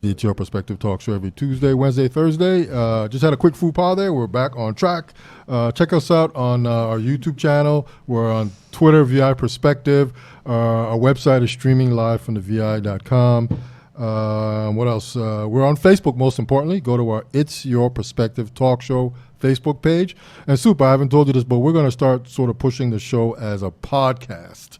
It's Your Perspective Talk Show every Tuesday, Wednesday, Thursday. Just had a quick faux pas there. We're back on track. Check us out on our YouTube channel. We're on Twitter, VI Perspective. Our website is streaming live from the VI.com. What else? We're on Facebook, most importantly. Go to our It's Your Perspective Talk Show Facebook page. And Soup, I haven't told you this, but we're going to start sort of pushing the show as a podcast.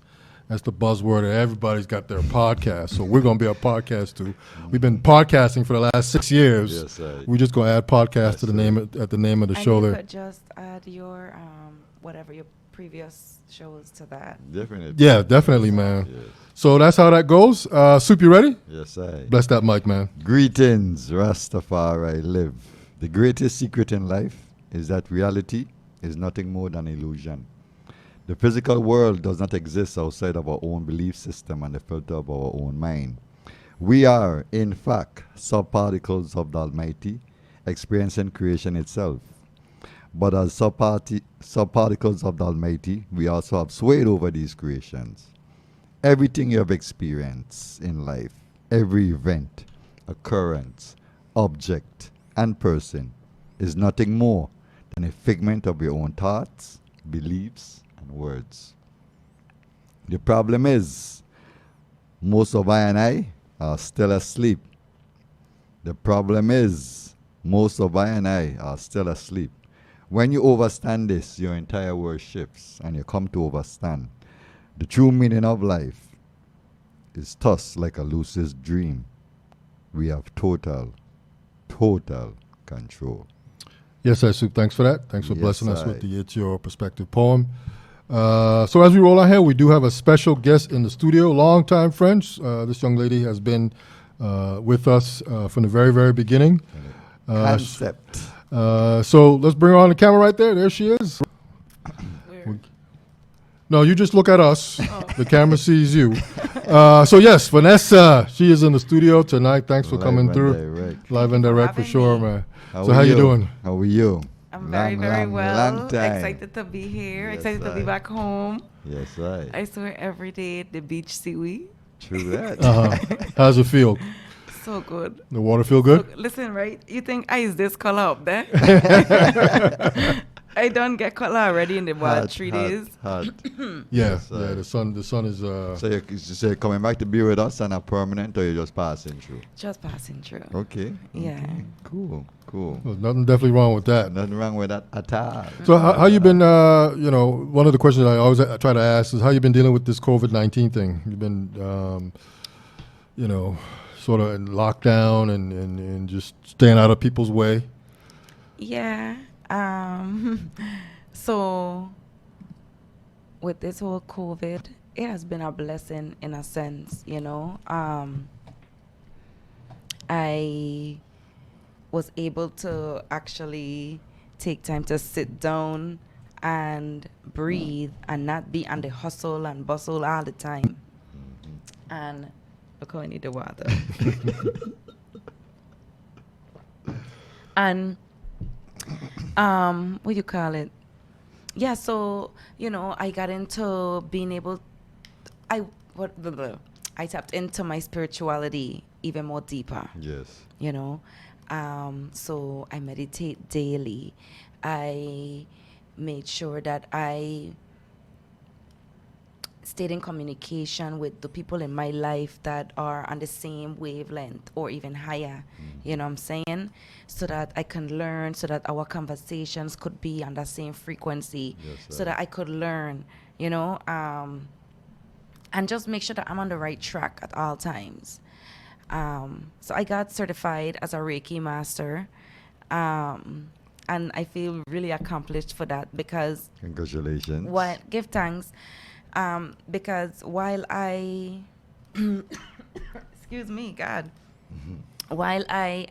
That's the buzzword. Everybody's got their podcast, so we're going to be a podcast too. We've been podcasting for the last 6 years. Yes, we're just going to add podcast to the name at the name of the show you there. Could just add your whatever your previous shows to that. Definitely. Yeah, definitely, man. Yes. So that's how that goes. Soup, you ready? Yes, I. Bless that mic, man. Greetings, Rastafari live. The greatest secret in life is that reality is nothing more than illusion. The physical world does not exist outside of our own belief system and the filter of our own mind. We are, in fact, subparticles of the Almighty, experiencing creation itself. But as subparticles of the Almighty, we also have swayed over these creations. Everything you have experienced in life, every event, occurrence, object, and person is nothing more than a figment of your own thoughts, beliefs, and words. The problem is, most of I are still asleep. The problem is, most of I are still asleep. When you overstand this, your entire world shifts, and you come to overstand. The true meaning of life is thus like a lucid dream. We have total control. Yes, sir, Soup. Thanks for that. Thanks for Yes, blessing us I. with the It's Your Perspective poem. So as we roll on here, we do have a special guest in the studio, longtime friends. This young lady has been with us from the very, very beginning. Concept. So let's bring her on the camera right there. There she is. Where? No, you just look at us. The camera sees you. So yes, Vanessa, she is in the studio tonight. Thanks for coming through. Direct. Live and direct for having sure, me. man. How So are how you doing? How are you? I'm very, very well. Long time. Excited to be here. Yes, Excited to be I. back home. Yes, right. I swear every day at the beach, seaweed. True that. How's it feel? So good. The water feel good? So, listen, right? You think I is this color up there? I don't get color already in the wild 3 days. Hot. Yeah, Yes, yeah. The sun is. So you're coming back to be with us and are permanent, or you're just passing through? Just passing through. Okay. Yeah. Okay. Cool. There's nothing definitely wrong with that. Nothing wrong with that at all. So how you been? One of the questions I always try to ask is how you been dealing with this COVID-19 thing. You've been, sort of in lockdown and just staying out of people's way. Yeah. So with this whole COVID, it has been a blessing in a sense, I was able to actually take time to sit down and breathe and not be on the hustle and bustle all the time. And look how I need the water. And what do you call it? Yeah, so I got into being able. I tapped into my spirituality even more deeper. Yes. So I meditate daily. I made sure that I stayed in communication with the people in my life that are on the same wavelength or even higher, you know what I'm saying? So that I can learn, so that our conversations could be on the same frequency, so that I could learn, and just make sure that I'm on the right track at all times. So I got certified as a Reiki master, and I feel really accomplished for that because Congratulations. give thanks. Because while I, excuse me, God, while I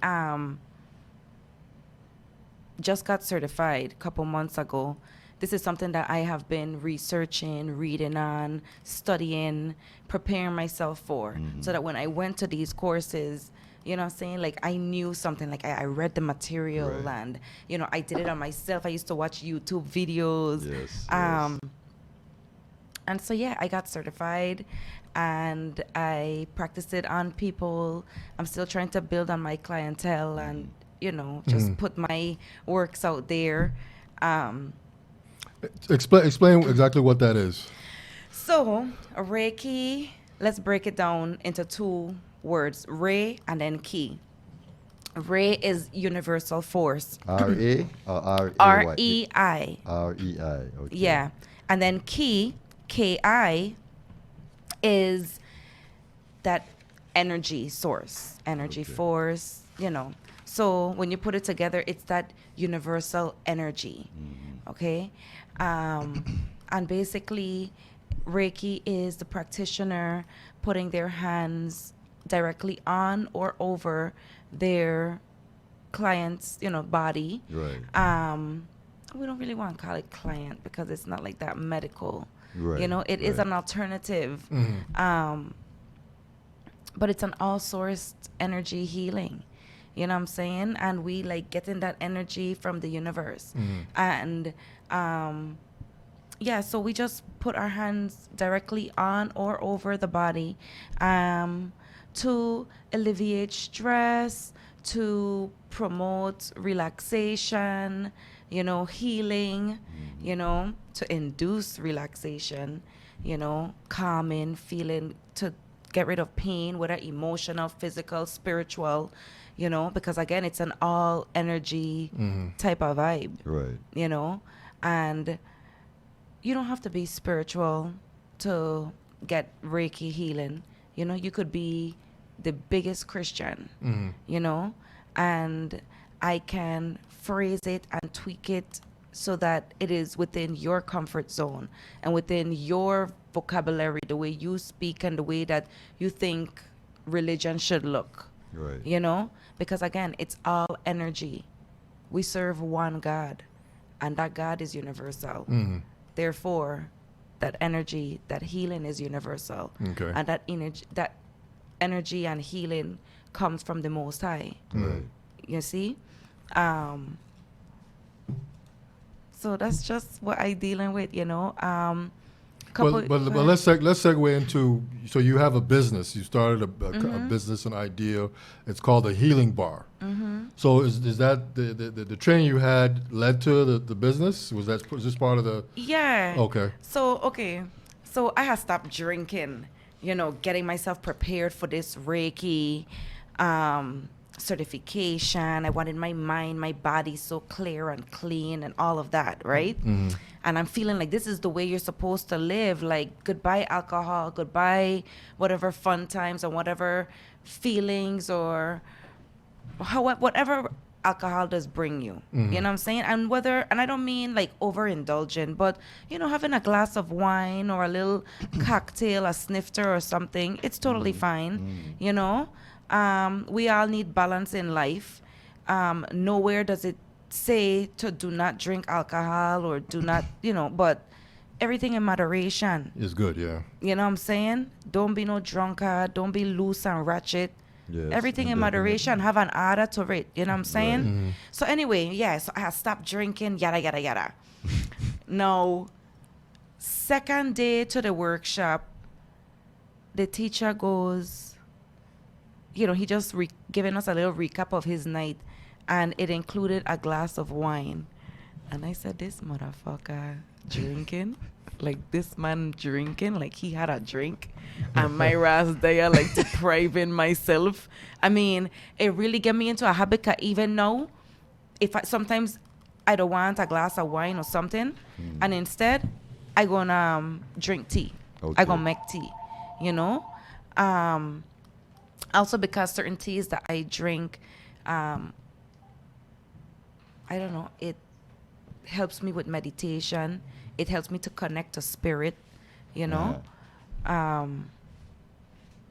just got certified a couple months ago, this is something that I have been researching, reading on, studying, preparing myself for, so that when I went to these courses, you know what I'm saying? Like, I knew something, like I read the material, Right. and, I did it on myself. I used to watch YouTube videos. Yes. And so, yeah, I got certified and I practiced it on people. I'm still trying to build on my clientele and, just put my works out there. Explain exactly what that is. So, Reiki, let's break it down into two words, Re and then Ki. Re is universal force. R-A or R-A-Y? R-E-I. R-E-I, okay. Yeah. And then Ki, K-I, is that energy source, energy Okay. force, So when you put it together, it's that universal energy. Okay? And basically, Reiki is the practitioner putting their hands directly on or over their client's, body. Right. We don't really want to call it client because it's not like that medical. Right. It is right. an alternative. But it's an all-sourced energy healing. You know what I'm saying? And we like getting that energy from the universe. And yeah, so we just put our hands directly on or over the body to alleviate stress, to promote relaxation, healing, to induce relaxation, calming, feeling, to get rid of pain, whether emotional, physical, spiritual, because again, it's an all energy type of vibe, Right. And you don't have to be spiritual to get Reiki healing. You could be the biggest Christian, and I can phrase it and tweak it so that it is within your comfort zone and within your vocabulary, the way you speak and the way that you think religion should look, Right. Because again, it's all energy. We serve one God, and that God is universal. Therefore, that energy, that healing is universal. Okay. And that energy and healing comes from the Most High. Right. You see? So that's just what I dealing with, But let's segue into, so you have a business. You started a business, an idea. It's called the Healing Bar. So is that the training you had led to the business? Was this part of the? Yeah. Okay. So I had stopped drinking, getting myself prepared for this Reiki certification. I wanted my mind, my body so clear and clean and all of that, right? And I'm feeling like this is the way you're supposed to live. Like, goodbye alcohol, goodbye whatever fun times and whatever feelings or whatever alcohol does bring you. You know what I'm saying? And I don't mean like overindulgent, but having a glass of wine or a little cocktail, a snifter or something, it's totally fine. We all need balance in life. Nowhere does it say to do not drink alcohol or do not, but everything in moderation. Is good, yeah. You know what I'm saying? Don't be no drunkard. Don't be loose and ratchet. Yes, Everything in definitely. moderation. Have an order to it. You know what I'm saying? Right. So anyway, yeah. So I had stopped drinking. Yada yada yada. Now, second day to the workshop, the teacher goes. He just giving us a little recap of his night, and it included a glass of wine. And I said, this motherfucker drinking? Like, this man drinking? Like, he had a drink? And my ass there, like, depriving myself. I mean, it really get me into a habit, 'cause even now, sometimes I don't want a glass of wine or something, and instead, I gonna drink tea. Okay. I gonna make tea, Also, because certain teas that I drink, I don't know, it helps me with meditation. It helps me to connect to spirit,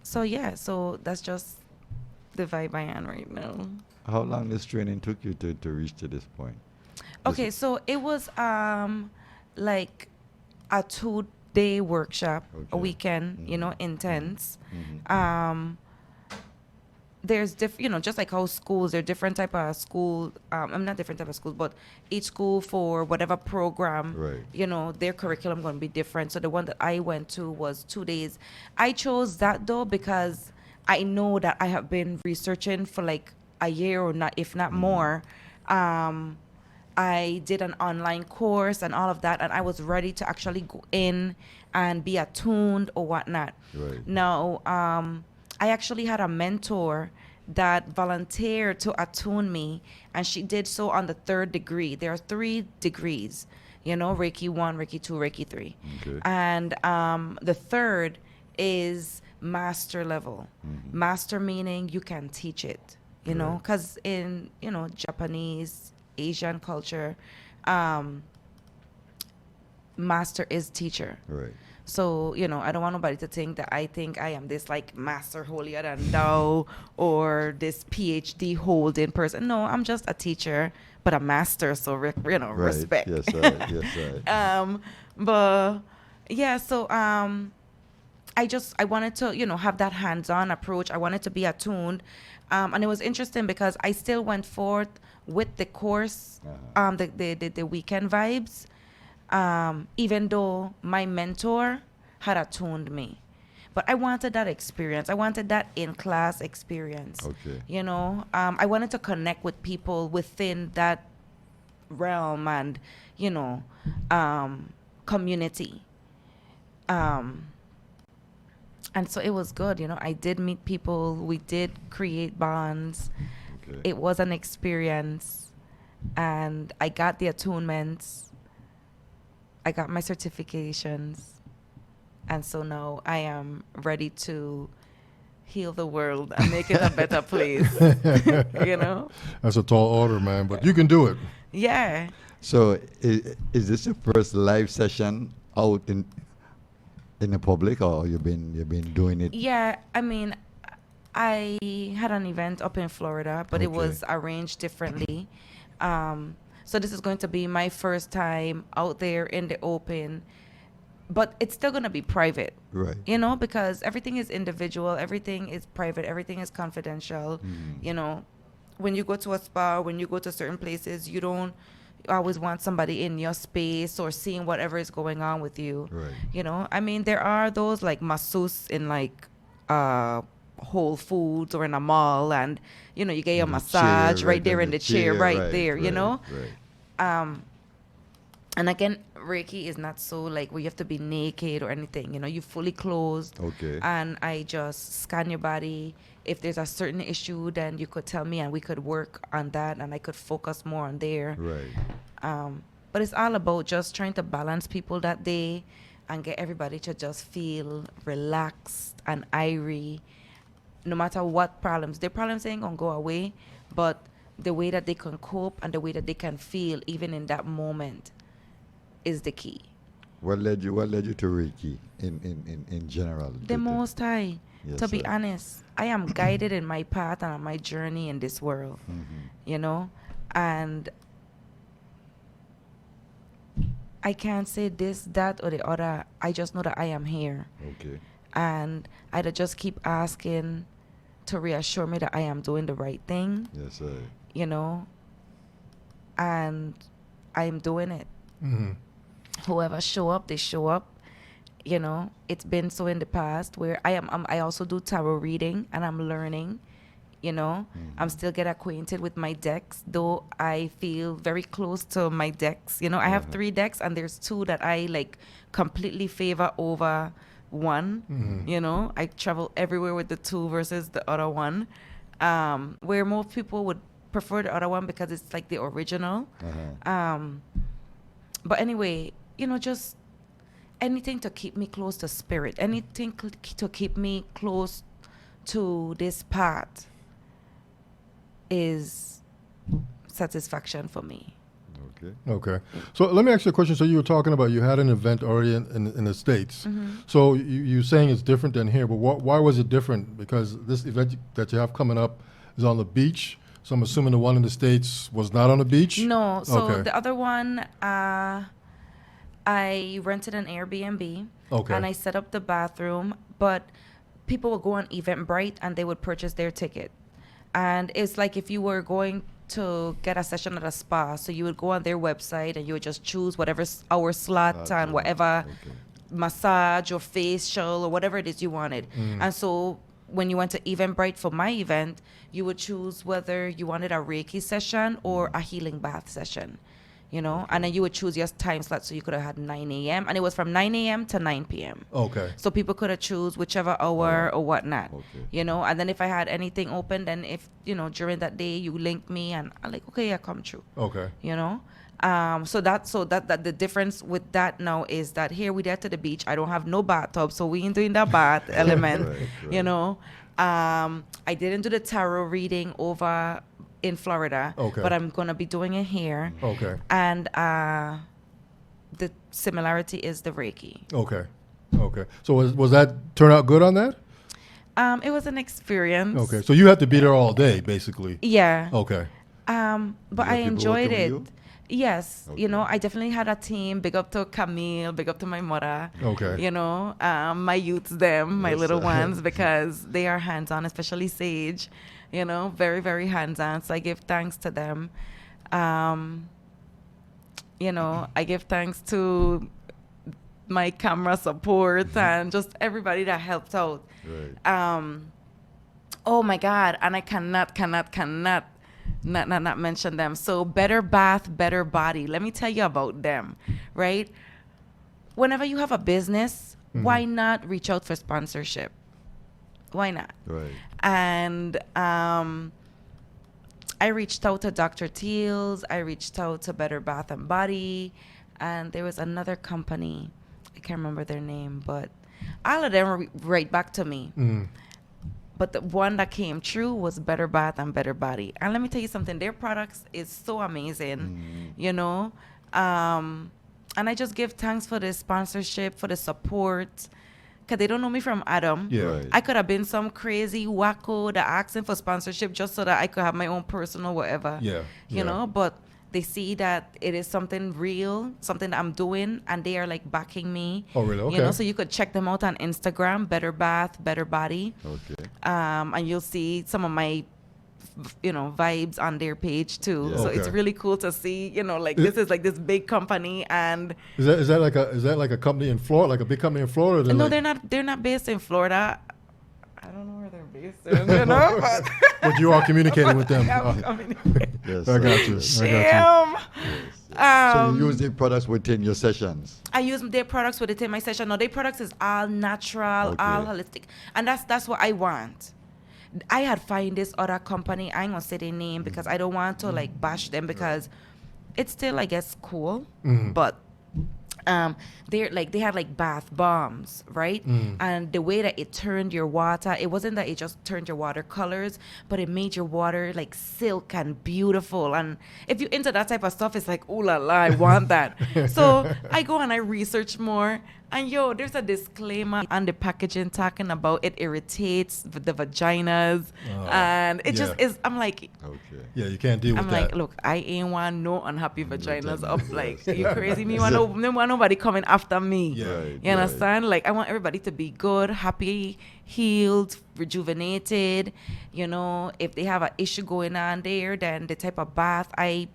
So yeah, so that's just the vibe I am right now. How long this training took you to reach to this point? Okay, so it was like a 2-day workshop, a Okay. weekend, intense. there's just like how schools, there are different type of school. I'm not different type of schools, but each school for whatever program, Right. their curriculum going to be different. So the one that I went to was 2 days. I chose that though because I know that I have been researching for like a year or not, if not more. I did an online course and all of that, and I was ready to actually go in and be attuned or whatnot. Right. Now, I actually had a mentor that volunteered to attune me, and she did so on the 3rd degree. There are 3 degrees, Reiki 1, Reiki 2, Reiki 3. Okay. And the 3rd is master level. Master meaning you can teach it, Right. because in, Japanese, Asian culture, master is teacher. Right. So, I don't want nobody to think that I think I am this like master holier than thou or this PhD holding person. No, I'm just a teacher, but a master. So, Right. respect. Yes, right. Yes, right. But yeah, so I wanted to, have that hands-on approach. I wanted to be attuned. And it was interesting because I still went forth with the course, the weekend vibes, even though my mentor had attuned me. But I wanted that experience. I wanted that in-class experience. Okay. I wanted to connect with people within that realm and, community. And so it was good. I did meet people. We did create bonds. Okay. It was an experience. And I got the attunements. I got my certifications. And so now I am ready to heal the world and make it a better place. That's a tall order, man, but you can do it. Yeah. So, is this your first live session out in the public, or you've been doing it? Yeah, I mean, I had an event up in Florida, but it Okay. was arranged differently. So this is going to be my first time out there in the open, but it's still going to be private, Right. because everything is individual, everything is private, everything is confidential. When you go to a spa, when you go to certain places, you don't always want somebody in your space or seeing whatever is going on with you. Right. I mean, there are those like masseuse in like Whole Foods or in a mall, and you get your In the massage chair, right there in the chair right there, Right. And again, Reiki is not so like where you have to be naked or anything. You fully clothed. Okay. And I just scan your body. If there's a certain issue, then you could tell me and we could work on that, and I could focus more on there. Right. But it's all about just trying to balance people that day and get everybody to just feel relaxed and irie, no matter what problems. Their problems ain't gonna go away, but the way that they can cope and the way that they can feel even in that moment is the key. What led you to Reiki in general? The Most High, Yes, to be sir. honest, I am guided in my path and on my journey in this world, and I can't say this, that, or the other. I just know that I am here. Okay. And I'd just keep asking to reassure me that I am doing the right thing, Yes, sir. And I'm doing it. Whoever show up, they show up. It's been so in the past where I also do tarot reading, and I'm learning. I'm still get acquainted with my decks, though I feel very close to my decks. I have 3 decks, and there's 2 that I like completely favor over one. I travel everywhere with the 2 versus the other one, where most people would prefer the other one because it's like the original. But anyway, just anything to keep me close to spirit, anything to keep me close to this path is satisfaction for me. Okay. Okay. So let me ask you a question. So you were talking about you had an event already in the States. So you're saying it's different than here, but why was it different? Because this event that you have coming up is on the beach. So I'm assuming the one in the States was not on the beach? No. So Okay. the other one, I rented an Airbnb. Okay. And I set up the bathroom, but people would go on Eventbrite and they would purchase their ticket. And it's like if you were going to get a session at a spa, so you would go on their website and you would just choose whatever hour slot and whatever massage or facial or whatever it is you wanted. And so when you went to Eventbrite for my event, you would choose whether you wanted a Reiki session or a healing bath session, you know, and then you would choose your time slot. So you could have had 9 a.m. and it was from 9 a.m. to 9 p.m. Okay. So people could have choose whichever hour or whatnot, you know, and then if I had anything open, then if, you know, during that day you link me and I'm like, okay, yeah, come true. Okay. You know? So that the difference with that now is that here we there to the beach. I don't have no bathtub, so we ain't doing the bath element, you know. I didn't do the tarot reading over in Florida, but I'm gonna be doing it here. Okay. And the similarity is the Reiki. Okay. Okay. So was that turn out good on that? It was an experience. Okay. So you had to be there all day, basically. Yeah. Okay. But I enjoyed it. Yes, Okay. you know, I definitely had a team. Big up to Camille, big up to my mother. Okay. You know, my youths, them, my little ones, because they are hands-on, especially Sage, you know, very, very hands-on. So I give thanks to them. You know, I give thanks to my camera support and just everybody that helped out. Right. Oh my God, and I cannot not mention them. So Better Bath, Better Body. Let me tell you about them, right? Whenever you have a business, why not reach out for sponsorship? Why not? Right. And I reached out to Dr. Teals. I reached out to Better Bath and Body. And there was another company. I can't remember their name, but all of them right back to me. But the one that came true was Better Bath and Better Body. And let me tell you something, their products is so amazing, you know. And I just give thanks for the sponsorship, for the support. Because they don't know me from Adam. Yeah. Right. I could have been some crazy wacko that asking for sponsorship just so that I could have my own personal whatever. Yeah. You know, but they see that it is something real, something that I'm doing, and they are like backing me. Oh, really? Okay. You know, so you could check them out on Instagram, Better Bath, Better Body. Okay. And you'll see some of my, you know, vibes on their page too. Yeah. So it's Okay. really cool to see, you know, like this is like this big company, and Is that like a company in Florida, like a big company in Florida? no, like, they're not based in Florida. I don't know where they're based in, you know, but but you are communicating with them. I mean, Yes. I got you. yes. I got Yes. So you use the products within your sessions. I use their products within my session. No, their products is all natural, all Okay. holistic, and that's what I want. I had find this other company. I ain't gonna say their name because I don't want to like bash them because it's still, I guess, cool, but they had like bath bombs, right? And the way that it turned your water, it wasn't that it just turned your water colors, but it made your water like silk and beautiful. And if you into that type of stuff, it's like, ooh la la, I want that. So I go and I research more. And there's a disclaimer on the packaging talking about it irritates the vaginas, and it just yeah. is. I'm like, Okay. Yeah, you can't deal I'm with like, that. look, I ain't want no unhappy vaginas up. Like, Yes. you crazy? Me want nobody coming after me. Yeah. Right, You understand? Like, I want everybody to be good, happy, healed, rejuvenated. You know, if they have an issue going on there, then the type of bath I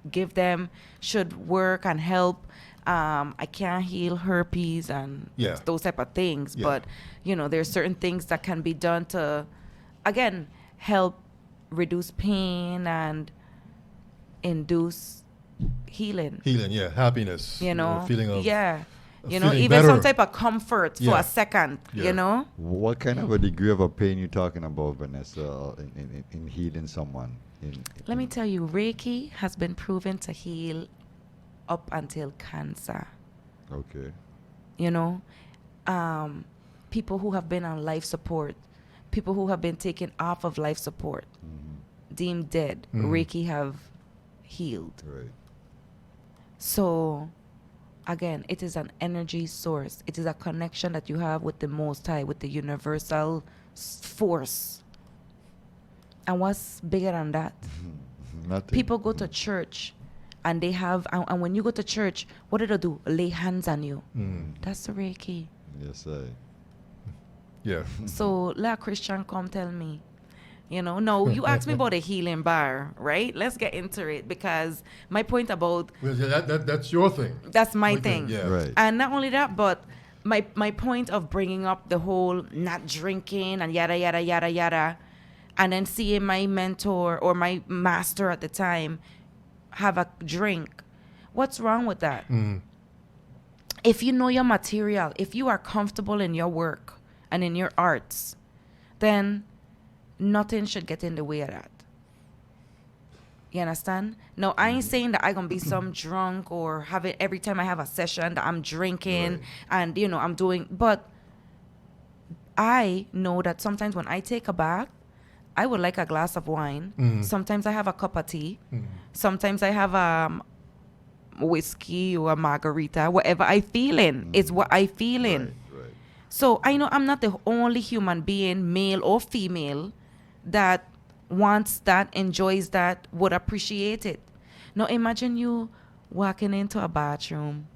give them should work and help. I can't heal herpes and Yeah. those type of things, Yeah. but you know, there's certain things that can be done to, again, help reduce pain and induce healing. Healing, yeah, happiness. You know, feeling of yeah, of you know, feeling even some better. type of comfort for Yeah. a second. Yeah. You know, What kind of a degree of a pain you talking about, Vanessa, in healing someone? let me tell you, Reiki has been proven to heal up until cancer. Okay. You know, people who have been on life support, people who have been taken off of life support, deemed dead, Reiki have healed. Right. So again, it is an energy source. It is a connection that you have with the Most High, with the universal force. And what's bigger than that? Nothing. People go to church and they have, and when you go to church, what do they do? Lay hands on you. That's the Reiki. Yes, I. Yeah. So let a Christian come tell me, You know, no, you asked me about a healing bar, right? Let's get into it, because my point about Well, yeah, that's your thing. that's my thing. Yeah. Right. And not only that, but my point of bringing up the whole not drinking and yada yada yada yada, and then seeing my mentor or my master at the time have a drink. What's wrong with that? If you know your material, if you are comfortable in your work and in your arts, then nothing should get in the way of that. You understand? No, I ain't saying that I gonna be some drunk or have it every time I have a session that I'm drinking Right. and I'm doing, but I know that sometimes when I take a bath, I would like a glass of wine. Sometimes I have a cup of tea. Sometimes I have whiskey or a margarita. Whatever I feeling is what I feeling. Right. So I know I'm not the only human being, male or female, that wants that, enjoys that, would appreciate it. Now imagine you walking into a bathroom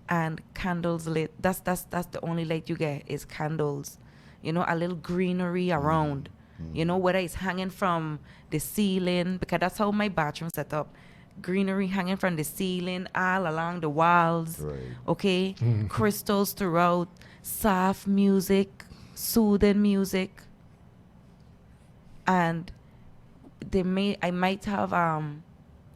and candles lit. That's the only light you get is candles. A little greenery around. Whether it's hanging from the ceiling, because that's how my bathroom set up. Greenery hanging from the ceiling, all along the walls. Right. Okay? Crystals throughout, soft music, soothing music. And I might have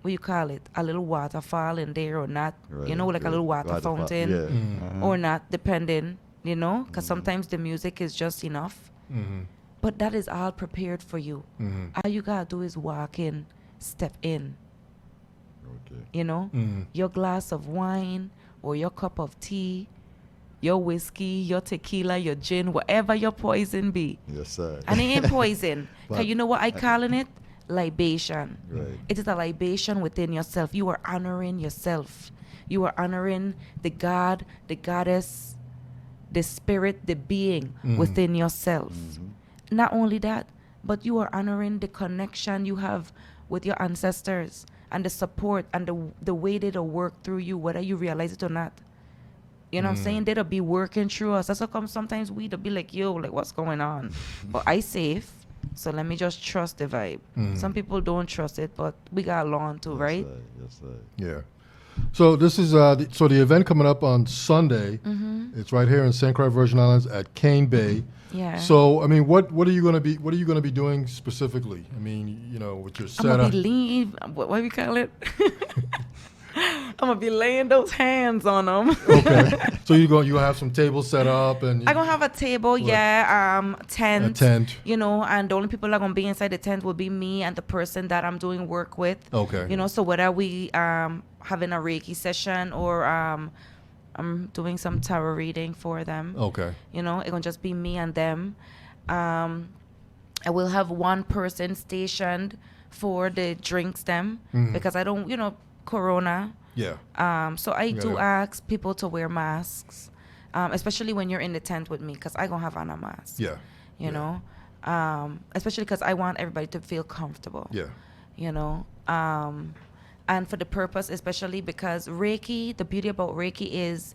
what you call it, a little waterfall in there or not. Right, Like a little water fountain Yeah. or not, depending, because sometimes the music is just enough. But that is all prepared for you. All you gotta do is walk in, step in. Okay. Your glass of wine or your cup of tea, your whiskey, your tequila, your gin, whatever your poison be. Yes, sir. And it ain't poison. But- Cause you know what I calling it? Libation. Right. It is a libation within yourself. You are honoring yourself. You are honoring the God, the goddess, the spirit, the being within yourself. Not only that, but you are honoring the connection you have with your ancestors and the support and the way they'll work through you, whether you realize it or not. You know what I'm saying? They'll be working through us. That's how come sometimes we'll be like, yo, like, what's going on? But I safe, so let me just trust the vibe. Some people don't trust it, but we got along too, right? Yes, sir. Yeah. So this is the event coming up on Sunday. It's right here in St. Croix, Virgin Islands at Cane Bay. Yeah. So I mean, what are you gonna be doing specifically? I mean, with your I'm gonna setup. be leave. What do you call it? I'm gonna be laying those hands on them. Okay. So you gonna have some tables set up and I'm gonna have a table, tent. a tent. And the only people that are gonna be inside the tent will be me and the person that I'm doing work with. Okay. So whether we having a Reiki session or I'm doing some tarot reading for them. Okay. It's gonna just be me and them. I will have one person stationed for the drinks because I don't, Corona. Yeah. So I do Yeah. ask people to wear masks, especially when you're in the tent with me, because I gonna have on a mask. Yeah. Especially because I want everybody to feel comfortable. Yeah. And for the purpose, especially because Reiki, the beauty about Reiki is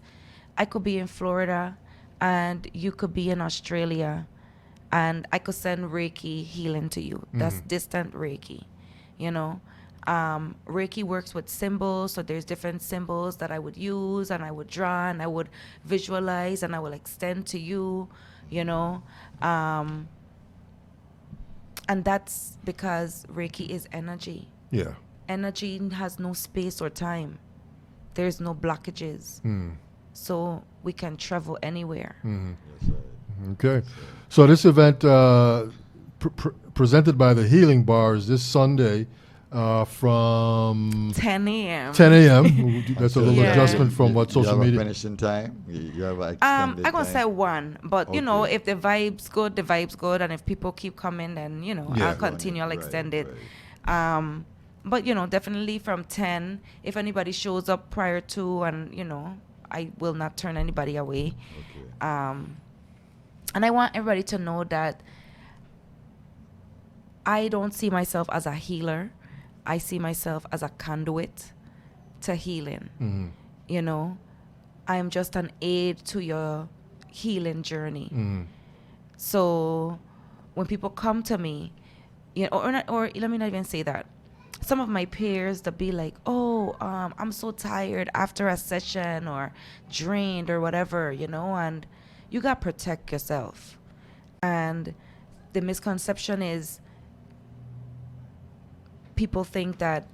I could be in Florida and you could be in Australia and I could send Reiki healing to you. That's distant Reiki, Reiki works with symbols, so there's different symbols that I would use and I would draw and I would visualize and I will extend to you, and that's because Reiki is energy. Yeah. Energy has no space or time. There's no blockages. So we can travel anywhere. Yes, sir. Okay. So this event presented by the Healing Bar is this Sunday from 10 a.m. 10 a.m. That's a little Yeah. adjustment from what You social have media. a finishing time? You have an I'm extended gonna time? say 1, but Okay. if the vibe's good, the vibe's good, and if people keep coming, then Yeah. I'll continue, I'll Right, extend it. right. But definitely from 10. If anybody shows up prior to, and I will not turn anybody away. Okay. And I want everybody to know that I don't see myself as a healer. I see myself as a conduit to healing. I am just an aid to your healing journey. So when people come to me, or not, or let me not even say that. Some of my peers that be like, oh, I'm so tired after a session or drained or whatever, and you got to protect yourself. And the misconception is people think that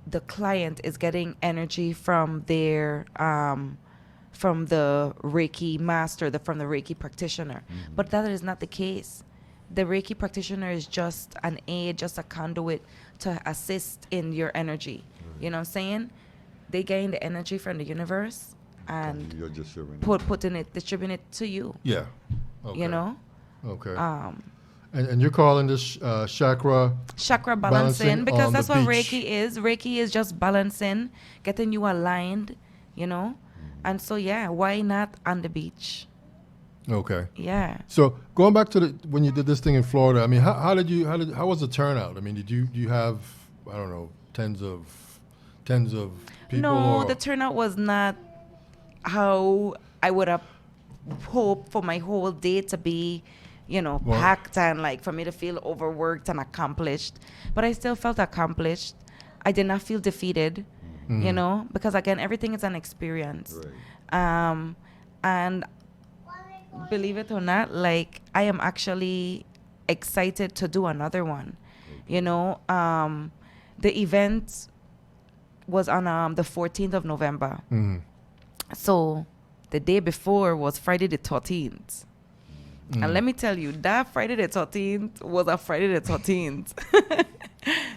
the client is getting energy from their from the Reiki master, from the Reiki practitioner. But that is not the case. The Reiki practitioner is just an aid, just a conduit to assist in your energy. You know what I'm saying? They gain the energy from the universe and you're just showing distributing it to you. Yeah. Okay. You know? Okay. And you're calling this chakra Balancing because on that's the what beach. Reiki is. Reiki is just balancing, getting you aligned, And so, yeah, why not on the beach? Okay. Yeah. So going back to when you did this thing in Florida, I mean, how was the turnout? I mean, did you have, I don't know, tens of people? No, or? the turnout was not how I would have hoped for my whole day to be, packed and like for me to feel overworked and accomplished. But I still felt accomplished. I did not feel defeated, because again, everything is an experience. Right. And believe it or not, like I am actually excited to do another one. The event was on the 14th of November. So the day before was Friday the 13th. And let me tell you, that Friday the 13th was a Friday the 13th.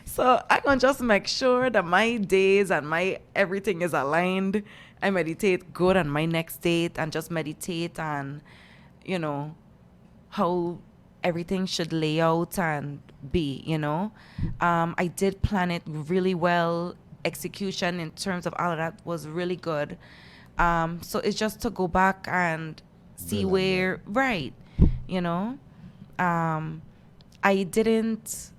So I can just make sure that my days and my everything is aligned. I meditate good on my next date and just meditate on, how everything should lay out and be, I did plan it really well. Execution in terms of all of that was really good. So it's just to go back and see where, right, I didn't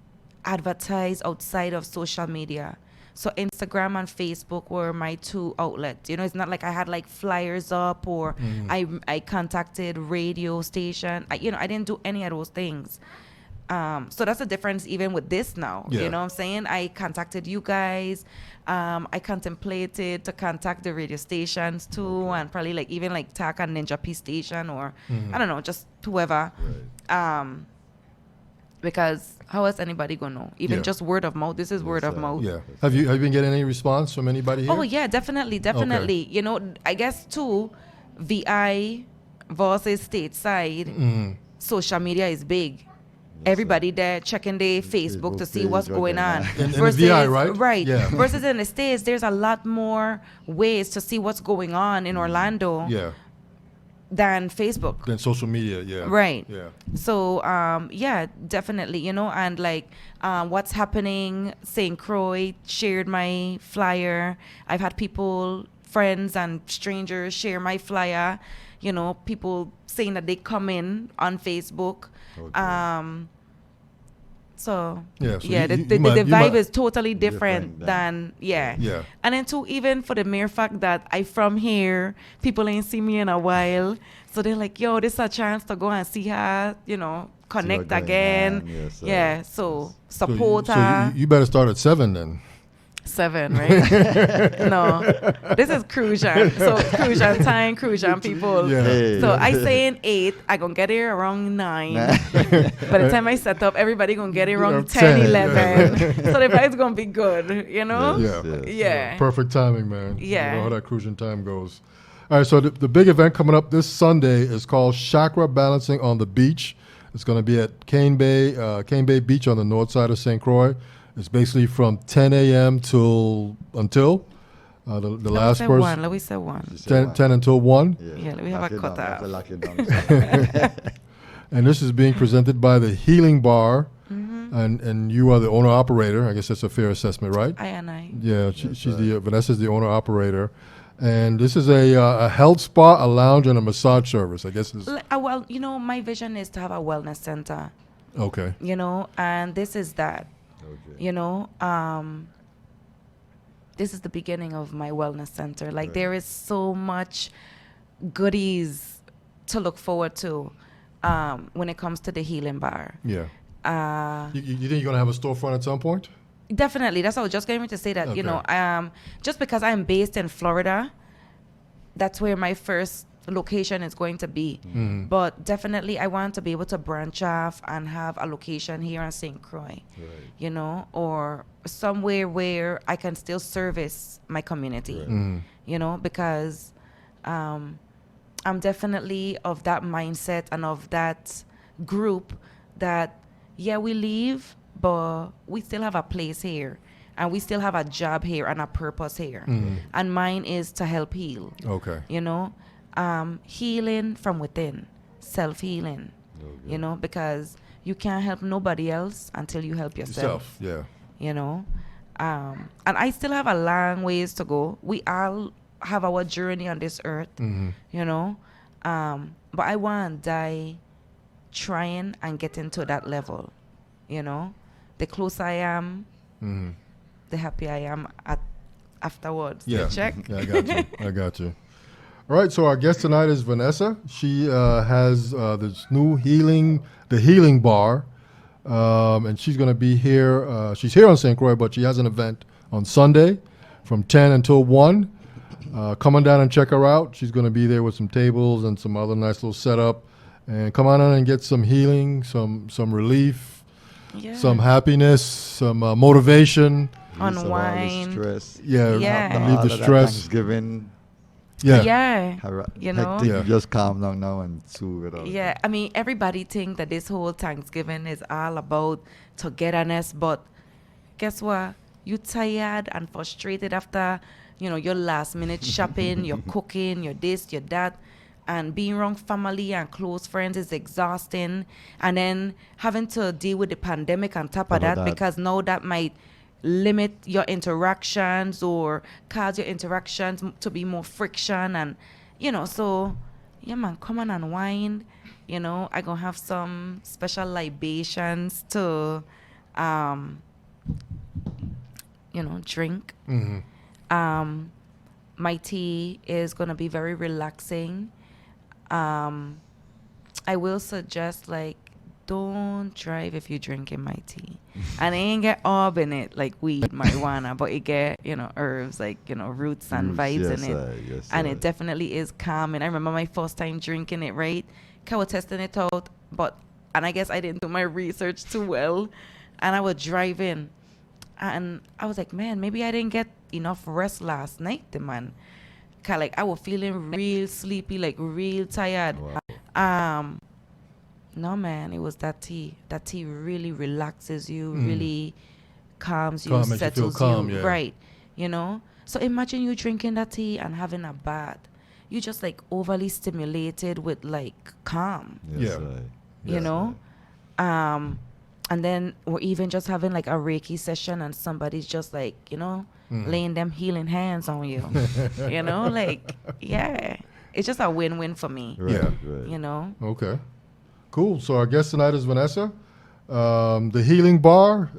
advertise outside of social media. So Instagram and Facebook were my two outlets. It's not like I had like flyers up or I contacted radio station. I didn't do any of those things. So that's the difference even with this now. Yeah. You know what I'm saying? I contacted you guys. I contemplated to contact the radio stations too, and probably like even like TAC and Ninja P station or I don't know, just whoever. Right. Because how else anybody gonna know? Even just word of mouth. This is word of mouth. Yeah. Have you been getting any response from anybody here? Oh yeah, definitely. Okay. I guess too, VI versus stateside, social media is big. Everybody there checking their Facebook to see what's going on. In the VI, right? Right. Yeah. Versus in the States, there's a lot more ways to see what's going on in Orlando than Facebook. Than social media, yeah. Right. Yeah. So, yeah, definitely, and like what's happening, St. Croix shared my flyer. I've had people, friends and strangers share my flyer, people saying that they come in on Facebook. Okay. So the vibe is totally different than Yeah. And then too, even for the mere fact that I from here, people ain't seen me in a while, so they're like, yo, this is a chance to go and see her, connect again. Yes, So support her. So you better start at 7 then. 7, right? No, this is Crucian. So Crucian people. Yeah. Hey. So I saying 8, I gonna get here around 9. By the time I set up, everybody gonna get here around 10, 11. So the vibe's gonna be good, Yeah. Yeah. Perfect timing, man. Yeah. You know how that cruising time goes. All right, so the big event coming up this Sunday is called Chakra Balancing on the Beach. It's going to be at Cane Bay Beach on the north side of St. Croix. It's basically from 10 a.m. until the last person. Let me say 1. 10 until 1. Yeah, let me have a cut out. And this is being presented by the Healing Bar. And you are the owner operator. I guess that's a fair assessment, right? I. Yeah, she's Vanessa's the owner operator. And this is a health spa, a lounge, and a massage service. I guess it's... Well, my vision is to have a wellness center. Okay. And this is that. Okay. This is the beginning of my wellness center. Like, there is so much goodies to look forward to when it comes to the Healing Bar. Yeah. You think you're gonna have a storefront at some point? Definitely. That's what I was just going to say, that, Okay. just because I'm based in Florida, that's where my first location is going to be. Mm-hmm. But definitely I want to be able to branch off and have a location here in St. Croix, Right. or somewhere where I can still service my community, Right. Mm-hmm. because I'm definitely of that mindset and of that group that, yeah, we leave, but we still have a place here and we still have a job here and a purpose here. Mm-hmm. And mine is to help heal, Okay. healing from within, self-healing, Okay. because you can't help nobody else until you help yourself. Yeah. And I still have a long ways to go. We all have our journey on this earth, Mm-hmm. but I want to die trying and getting to that level. The closer I am, Mm-hmm. the happier I am afterwards. Yeah. Check. Yeah, I got you. I got you. All right, so our guest tonight is Vanessa. She has this new the Healing Bar, and she's going to be here. She's here on St. Croix, but she has an event on Sunday from 10 until 1. Come on down and check her out. She's going to be there with some tables and some other nice little setup. And come on in and get some healing, some relief, Yeah. some happiness, some motivation. Release of all the Unwind. stress. Yeah. Relieve All the of that stress. Thanksgiving. Yeah. Yeah. Hectic, Yeah. just calm down now and soothe it all. Yeah, I mean, everybody think that this whole Thanksgiving is all about togetherness, but guess what? You tired and frustrated after, your last minute shopping, your cooking, your this, your that, and being around family and close friends is exhausting. And then having to deal with the pandemic on top of that, because now that might limit your interactions or cause your interactions to be more friction, and so yeah, man, come on and wine. I gonna have some special libations to drink. Mm-hmm. My tea is gonna be very relaxing. I will suggest, like, don't drive if you're drinking my tea. And it ain't get herb in it like weed, marijuana, but it get, herbs like, roots and vibes in it. Yes, And it definitely is calm. And I remember my first time drinking it, right? I was testing it out, and I guess I didn't do my research too well. And I was driving, and I was like, man, maybe I didn't get enough rest last night, man. Cause like I was feeling real sleepy, like real tired. Wow. No, man, it was that tea. That tea really relaxes you, Mm. really calms you, Calm, makes you feel settles calm, you. yeah. Right. So imagine you drinking that tea and having a bath. You just like overly stimulated with like calm, Yes, Yeah. you know? And then we're even just having like a Reiki session and somebody's just like, laying them healing hands on you. Like, yeah. It's just a win-win for me, Right, Yeah. right. Okay. Cool. So our guest tonight is Vanessa. The Healing Bar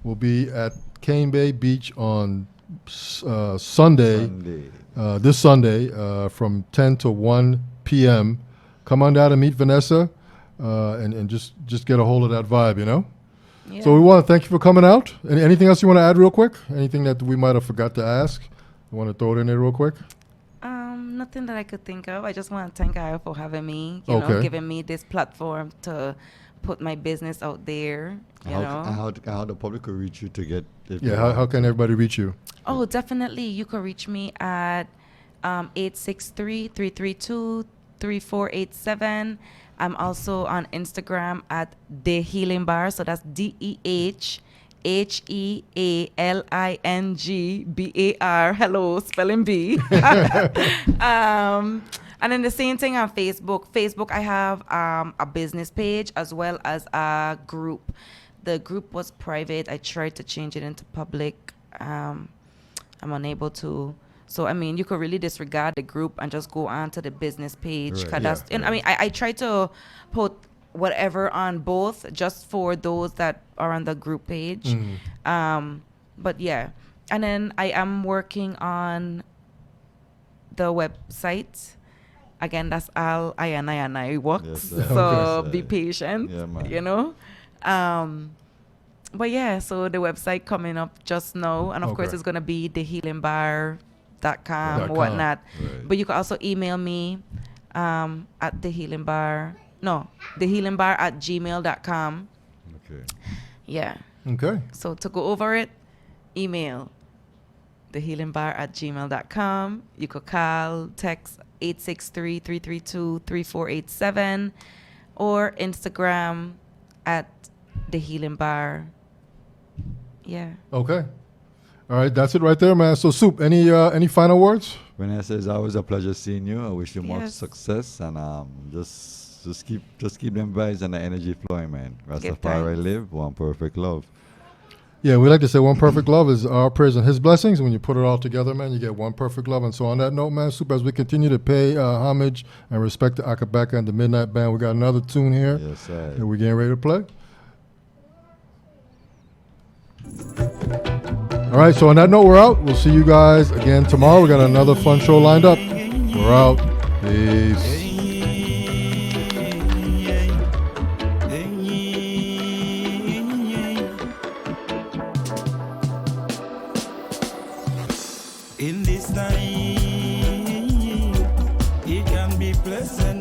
will be at Cane Bay Beach on Sunday, this Sunday, from 10 to 1 p.m. Come on down and meet Vanessa and just get a hold of that vibe, Yeah. So we want to thank you for coming out. Anything else you want to add real quick? Anything that we might have forgot to ask? You want to throw it in there real quick? Nothing that I could think of. I just want to thank Aya for having me, Okay. giving me this platform to put my business out there, How the public could reach you to get it? Yeah, how can everybody reach you? Oh, definitely. You can reach me at 863-332-3487. I'm also on Instagram at The Healing Bar. So that's DEHHEALINGBAR. Hello, spelling bee. And then the same thing on Facebook. Facebook, I have a business page as well as a group. The group was private. I tried to change it into public. I'm unable to. So, I mean, you could really disregard the group and just go on to the business page. Right, 'Cause yeah, that's, and I mean, I try to put whatever on both just for those that are on the group page. But yeah. And then I am working on the website. Again, that's all I works. Yes, so okay. be patient, Yeah, man. But yeah, so the website coming up just now, and of course Okay. it's gonna be thehealingbar.com or .com. whatnot. Right. But you can also email me at thehealingbar@gmail.com. Okay. Yeah. Okay. So to go over it, email thehealingbar@gmail.com. You could call, text 863-332-3487, or Instagram at the Healing Bar. Yeah. Okay. All right, that's it right there, man. So, Soup, any final words? Vanessa, it's always a pleasure seeing you. I wish you more Yes. success, and just keep them vibes and the energy flowing, man. Give Rastafari thanks. live, one perfect love. Yeah, we like to say one perfect love is our prayers and his blessings. When you put it all together, man, you get one perfect love. And so on that note, man, Soup, as we continue to pay homage and respect to Akabaka and the Midnight Band, we got another tune here Yes, sir. that we're getting ready to play. All right, so on that note, we're out. We'll see you guys again tomorrow. We got another fun show lined up. We're out. Peace. In this time, it can be pleasant.